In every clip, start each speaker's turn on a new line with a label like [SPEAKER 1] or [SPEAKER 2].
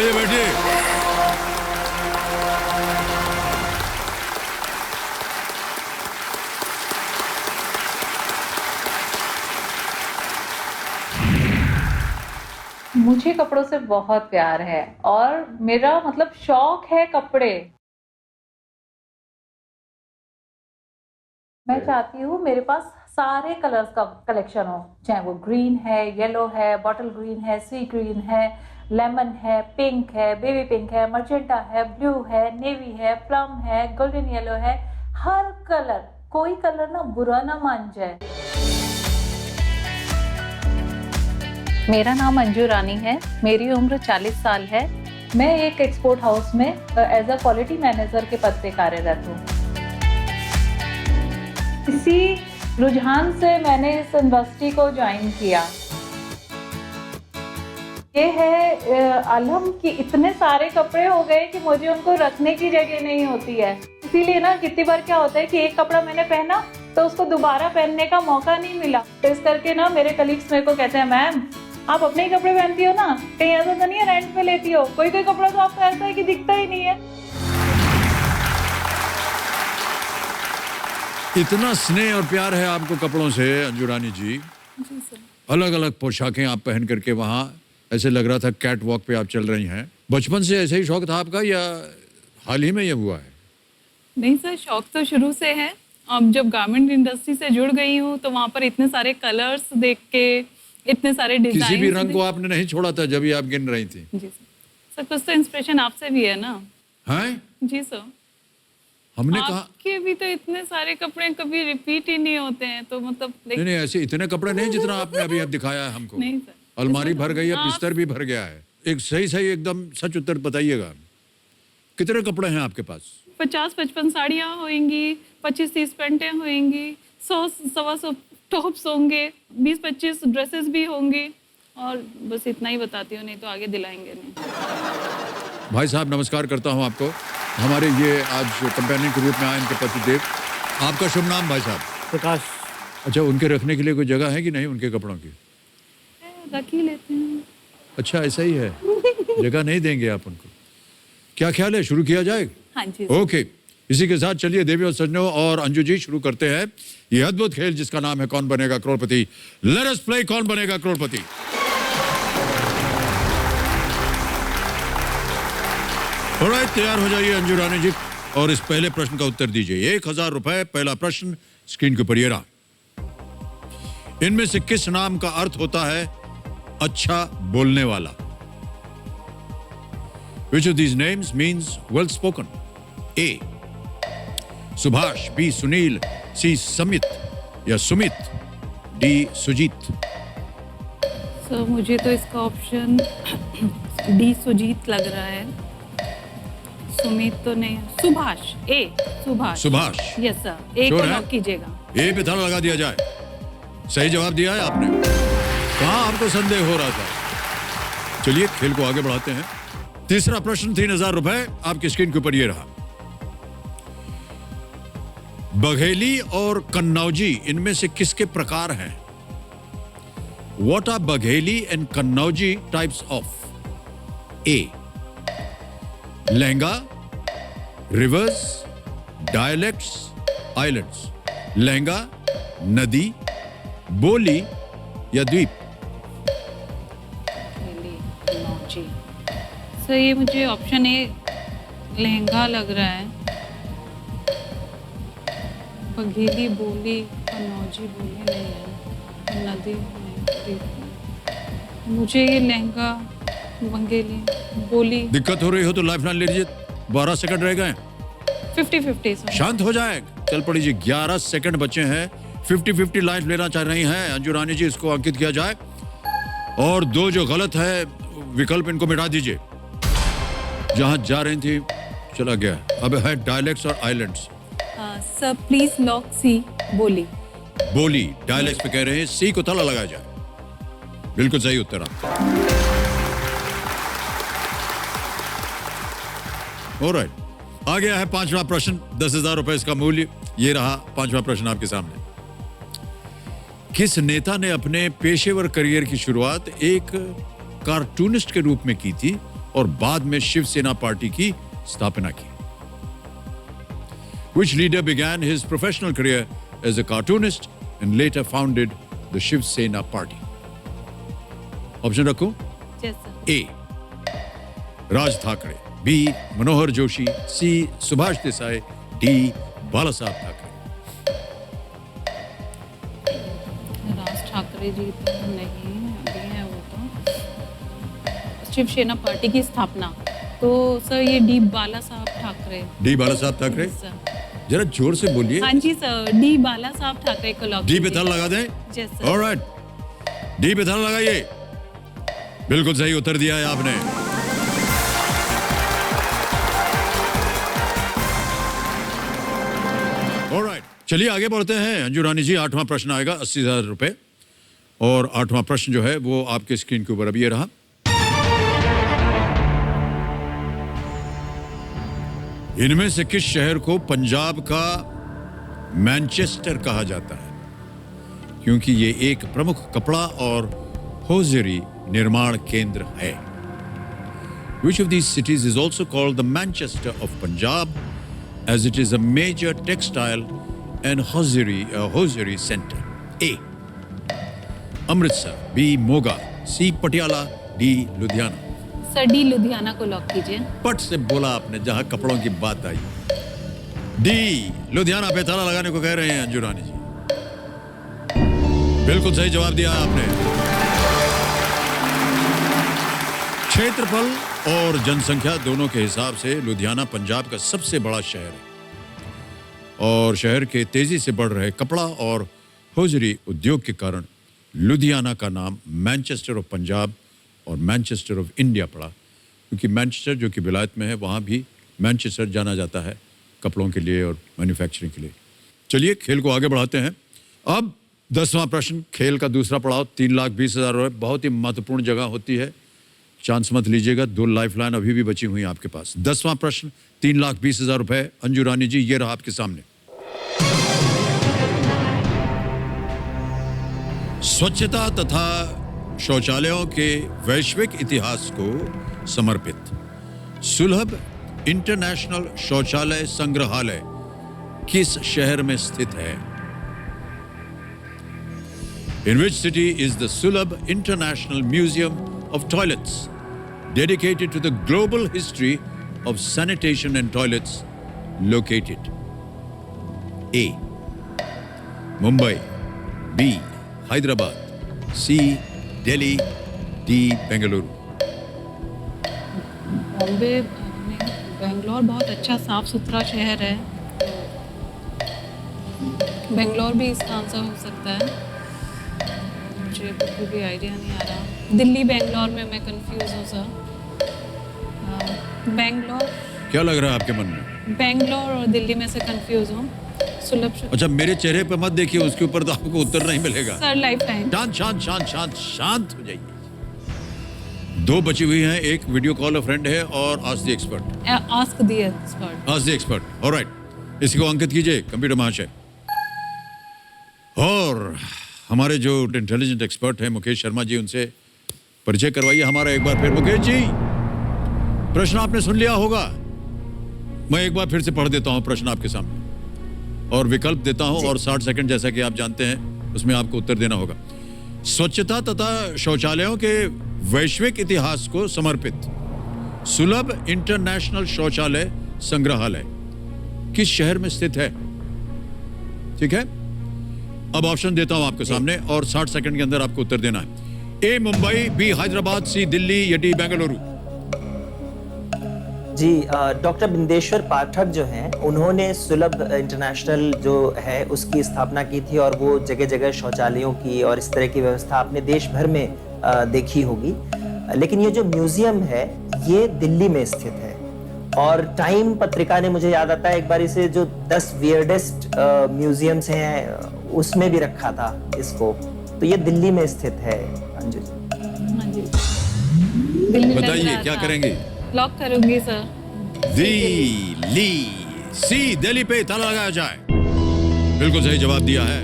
[SPEAKER 1] आइए बैठिए।
[SPEAKER 2] मुझे कपड़ों से बहुत प्यार है और मेरा मतलब शौक है कपड़े। मैं चाहती हूँ मेरे पास सारे कलर्स का कलेक्शन हो, चाहे वो ग्रीन है, येलो है, बॉटल ग्रीन है, सी ग्रीन है, लेमन है, पिंक है, बेबी पिंक है, मजेंटा है, ब्लू है, नेवी है, प्लम है, गोल्डन येलो है। हर कलर, कोई कलर ना बुरा ना मान जाए। मेरा नाम अंजू रानी है, मेरी उम्र 40 साल है। मैं एक एक्सपोर्ट हाउस में एज अ क्वालिटी मैनेजर के पद पे कार्यरत हूँ। इसी रुझान से मैंने इस इंडस्ट्री को ज्वाइन किया। ये है आलम कि इतने सारे कपड़े हो गए कि मुझे उनको रखने की जगह नहीं होती है। इसीलिए ना कितनी बार क्या होता है कि एक कपड़ा मैंने पहना तो उसको दोबारा पहनने का मौका नहीं मिला। तो इस करके ना मेरे कलीग्स मेरे को कहते हैं, मैम आप अपने ही कपड़े पहनती हो ना, कहीं ऐसा तो नहीं है रेंट पे लेती हो? कोई कोई कपड़ा तो आपका ऐसा है कि दिखता ही नहीं है।
[SPEAKER 1] इतना स्नेह और प्यार है आपको कपड़ों से अंजू रानी जी।
[SPEAKER 2] जी सर।
[SPEAKER 1] अलग अलग पोशाकें आप पहन करके वहाँ ऐसे लग रहा था कैट वॉक पे आप चल रही हैं। बचपन से ऐसे ही शौक था आपका या हाल ही में ये हुआ है?
[SPEAKER 3] नहीं सर, शौक तो शुरू से है। अब जब गारमेंट इंडस्ट्री से जुड़ गई हूँ तो वहाँ पर इतने सारे कलर्स देख के, इतने सारे डिजाइन,
[SPEAKER 1] किसी भी रंग को आपने नहीं छोड़ा था जब ये आप गिन रही थी?
[SPEAKER 3] जी सर। कुछ तो इंस्पिरेशन आपसे भी है ना?
[SPEAKER 1] हैं?
[SPEAKER 3] जी सर।
[SPEAKER 1] हमने कहा
[SPEAKER 3] आपके भी तो इतने सारे कपड़े कभी रिपीट ही नहीं होते हैं, तो मतलब
[SPEAKER 1] नहीं नहीं, ऐसे इतने कपड़े नहीं जितना आपने अभी अब दिखाया है हमको।
[SPEAKER 3] नहीं सर।
[SPEAKER 1] अलमारी भर गई है, बिस्तर भी भर गया है। एक सही सही एकदम सच उत्तर बताइएगा, कितने कपड़े हैं आपके पास?
[SPEAKER 3] 50-55 साड़ियाँ होंगी, 25-30 पैंटें होंगी, 100-125 टॉप्स होंगे, 20-25 ड्रेसेस भी होंगी, और बस इतना ही बताती हूँ, नहीं तो आगे दिलाएंगे नहीं।
[SPEAKER 1] भाई साहब नमस्कार करता हूं आपको। हमारे ये आज कंपेनियन के रूप में आए इनके पतिदेव। आपका शुभ नाम भाई साहब?
[SPEAKER 4] प्रकाश।
[SPEAKER 1] अच्छा, उनके रखने के लिए कोई जगह है कि नहीं उनके कपड़ों की?
[SPEAKER 3] रख ही लेते हैं।
[SPEAKER 1] अच्छा ऐसा ही है, जगह नहीं देंगे आप उनको? क्या ख्याल है, शुरू किया जाए?
[SPEAKER 3] हाँ जी।
[SPEAKER 1] ओके, इसी के साथ चलिए देवी और सज्जनों और अंजू जी शुरू करते हैं ये अद्भुत खेल जिसका नाम है कौन बनेगा करोड़पति। लेट अस प्ले कौन बनेगा करोड़पति। ऑलराइट, तैयार हो जाइए अंजू रानी जी और इस पहले प्रश्न का उत्तर दीजिए। 1000 रुपए। पहला प्रश्न स्क्रीन के ऊपर ये रहा। इनमें से किस नाम का अर्थ होता है अच्छा बोलने वाला? Which of these names means well spoken? A. Subhash, B. Sunil, C. समित या सुमित, D. सुजीत।
[SPEAKER 3] सर मुझे तो इसका ऑप्शन डी सुजीत लग रहा है। सुमित तो नहीं, सुभाष। ए सुभाष।
[SPEAKER 1] सुभाष।
[SPEAKER 3] यस सर, ए को लॉक कीजिएगा।
[SPEAKER 1] ए पे ताला लगा दिया जाए। सही जवाब दिया है आपने। कहाँ आपको संदेह हो रहा था? चलिए खेल को आगे बढ़ाते हैं। तीसरा प्रश्न 3000 रुपए आपकी स्क्रीन के ऊपर ये रहा। बघेली और कन्नौजी इनमें से किसके प्रकार हैं? What are Bagheli and Kannauji types of? A. Lehenga, reverse, dialects, islands. Lehenga, नदी, बोली या द्वीप।
[SPEAKER 3] सर ये मुझे ऑप्शन ए लहंगा लग रहा है। बघेली बोली, कन्नौजी बोली नहीं है, नदी नहीं, मुझे ये लहंगा, बघेली बोली।
[SPEAKER 1] दिक्कत हो रही हो तो लाइफ लाइन ले लीजिए, 12 सेकंड रह गए।
[SPEAKER 3] 50-50
[SPEAKER 1] शांत हो जाए, चल पड़ी जी। 11 सेकंड बचे हैं। 50-50 लाइफ लेना चाह रही हैं अंजू रानी जी, इसको अंकित किया जाए और दो जो गलत है विकल्प इनको मिटा दीजिए। जहां जा रही थी चला गया। अब है डायलेक्ट्स और आइलैंड्स।
[SPEAKER 3] सर प्लीज लॉक सी बोली।
[SPEAKER 1] बोली डायलेक्ट्स पे कह रहे हैं, सी को ताला लगाया जाए। बिल्कुल सही उत्तर आपका। ऑलराइट, आ गया है पांचवा प्रश्न। 10,000 रुपए इसका मूल्य। ये रहा पांचवा प्रश्न आपके सामने। किस नेता ने अपने पेशेवर करियर की शुरुआत एक कार्टूनिस्ट के रूप में की थी और बाद में शिवसेना पार्टी की स्थापना की। Which leader began his professional career as a cartoonist and later founded the Shiv Sena party? Option रखूं?
[SPEAKER 3] जैसा
[SPEAKER 1] A. Raj Thackeray, B. Manohar Joshi, C. Subhash Desai, D. बाला साहब ठाकरे।
[SPEAKER 3] राज ठाकरे जी तो नहीं अभी है, वो तो शिवसेना पार्टी की स्थापना, तो सर ये डी बाला साहब ठाकरे।
[SPEAKER 1] डी बाला साहब ठाकरे,
[SPEAKER 3] सर।
[SPEAKER 1] जरा जोर से बोलिए।
[SPEAKER 3] हाँ जी सर, डी बाला साहब ठाकरे को लॉक
[SPEAKER 1] डी पे
[SPEAKER 3] कीजिए।
[SPEAKER 1] ताला लगा दें?
[SPEAKER 3] Yes, sir.
[SPEAKER 1] ऑलराइट, डी पे ताला लगाइए। बिल्कुल सही उत्तर दिया है आपने। ऑलराइट, चलिए आगे बढ़ते हैं। अंजू रानी जी, 8वां प्रश्न आएगा 80,000 रुपए, और 8वां प्रश्न जो है वो आपके स्क्रीन के ऊपर अभी ये रहा। इनमें से किस शहर को पंजाब का मैनचेस्टर कहा जाता है? क्योंकि ये एक प्रमुख कपड़ा और होजरी निर्माण केंद्र है। Which of these cities is also called the Manchester of Punjab, as it is a major textile and hosiery center? A. Amritsar, B. Moga, C. Patiala, D. Ludhiana.
[SPEAKER 3] Sir D Ludhiana को लॉक कीजिए।
[SPEAKER 1] पट से बोला आपने जहां कपड़ों की बात आई। डी लुधियाना पे ताला लगाने को कह रहे हैं अंजू रानी जी। बिल्कुल सही जवाब दिया आपने। क्षेत्रफल और जनसंख्या दोनों के हिसाब से लुधियाना पंजाब का सबसे बड़ा शहर है, और शहर के तेजी से बढ़ रहे कपड़ा और होजरी उद्योग के कारण लुधियाना का नाम मैनचेस्टर ऑफ पंजाब और मैनचेस्टर ऑफ इंडिया पड़ा, क्योंकि मैनचेस्टर जो कि विलायत में है वहाँ भी मैनचेस्टर जाना जाता है कपड़ों के लिए और मैन्युफैक्चरिंग के लिए। चलिए खेल को आगे बढ़ाते हैं। अब 10वां प्रश्न, खेल का दूसरा पड़ाव, 3,20,000 रुपये। बहुत ही महत्वपूर्ण जगह होती है, चांस मत लीजिएगा। 2 लाइफलाइन अभी भी बची हुई हैं आपके पास। 10वां प्रश्न, 3,20,000 रुपये। अंजू रानी जी, ये रहा आपके सामने। स्वच्छता तथा शौचालयों के वैश्विक इतिहास को समर्पित सुलभ इंटरनेशनल शौचालय संग्रहालय किस शहर में स्थित है? In which city is the Sulabh International Museum of Toilets, dedicated to the global history of sanitation and toilets, located? A. Mumbai, B. Hyderabad, C. Delhi, D. Bengaluru.
[SPEAKER 3] Bombay में बेंगलोर बहुत अच्छा साफ सुथरा शहर है, बेंगलोर भी इसका आंसर हो सकता है। मुझे बिल्कुल भी आइडिया नहीं आ रहा। दिल्ली बेंगलोर में मैं कंफ्यूज हूँ सर। बेंगलोर,
[SPEAKER 1] क्या लग रहा है आपके मन में?
[SPEAKER 3] बेंगलोर और दिल्ली में से कंफ्यूज हूँ। सुलभ
[SPEAKER 1] अच्छा, मेरे चेहरे पे मत देखिए, उसके ऊपर तो आपको उत्तर नहीं मिलेगा।
[SPEAKER 3] Sir life time.
[SPEAKER 1] शांत शांत शांत शांत शांत हो जाइए। 2 बची हुई हैं, एक वीडियो कॉल अ फ्रेंड है और ask the expert.
[SPEAKER 3] Ask the expert.
[SPEAKER 1] Ask the expert. Alright, इसको अंकित कीजिए कंप्यूटर महाशय। और हमारे जो इंटेलिजेंट एक्सपर्ट हैं मुकेश शर्मा जी, उनसे परिचय करवाइए हमारा एक बार फिर। मुकेश जी, प्रश्न आपने सुन लिया होगा, मैं एक बार फिर से पढ़ देता हूं प्रश्न आपके सामने और विकल्प देता हूं, और 60 सेकंड जैसा कि आप जानते हैं उसमें आपको उत्तर देना होगा। स्वच्छता तथा शौचालयों के वैश्विक इतिहास को समर्पित सुलभ इंटरनेशनल शौचालय संग्रहालय किस शहर में स्थित है? ठीक है, अब ऑप्शन देता हूं आपके सामने और 60 सेकंड के अंदर आपको उत्तर देना है। ए मुंबई, बी हैदराबाद, सी दिल्ली या डी बेंगलुरु।
[SPEAKER 4] जी, डॉक्टर बिंदेश्वर पाठक जो हैं, उन्होंने सुलभ इंटरनेशनल जो है उसकी स्थापना की थी, और वो जगह जगह शौचालयों की और इस तरह की व्यवस्था आपने देश भर में देखी होगी। लेकिन ये जो म्यूजियम है ये दिल्ली में स्थित है, और टाइम पत्रिका ने, मुझे याद आता है एक बार इसे जो 10 वियर्डेस्ट म्यूजियम्स हैं उसमें भी रखा था इसको, तो ये दिल्ली में स्थित है। अंजू जी,
[SPEAKER 3] हाँ जी, दिल्ली लग
[SPEAKER 1] बताइए
[SPEAKER 3] रहा
[SPEAKER 1] क्या
[SPEAKER 3] था।
[SPEAKER 1] करेंगे?
[SPEAKER 3] लॉक करूंगी सर।
[SPEAKER 1] दिल्ली, सी दिल्ली पे ताला लगाया जाए। बिल्कुल सही जवाब दिया है।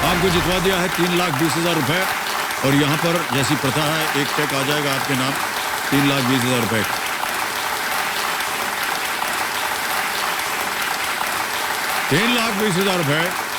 [SPEAKER 1] अब आपको जितवा दिया है 3,20,000 रुपए। और यहाँ पर जैसी प्रथा है, एक चेक आ जाएगा आपके नाम 3,20,000 रुपए। 3,20,000 रुपए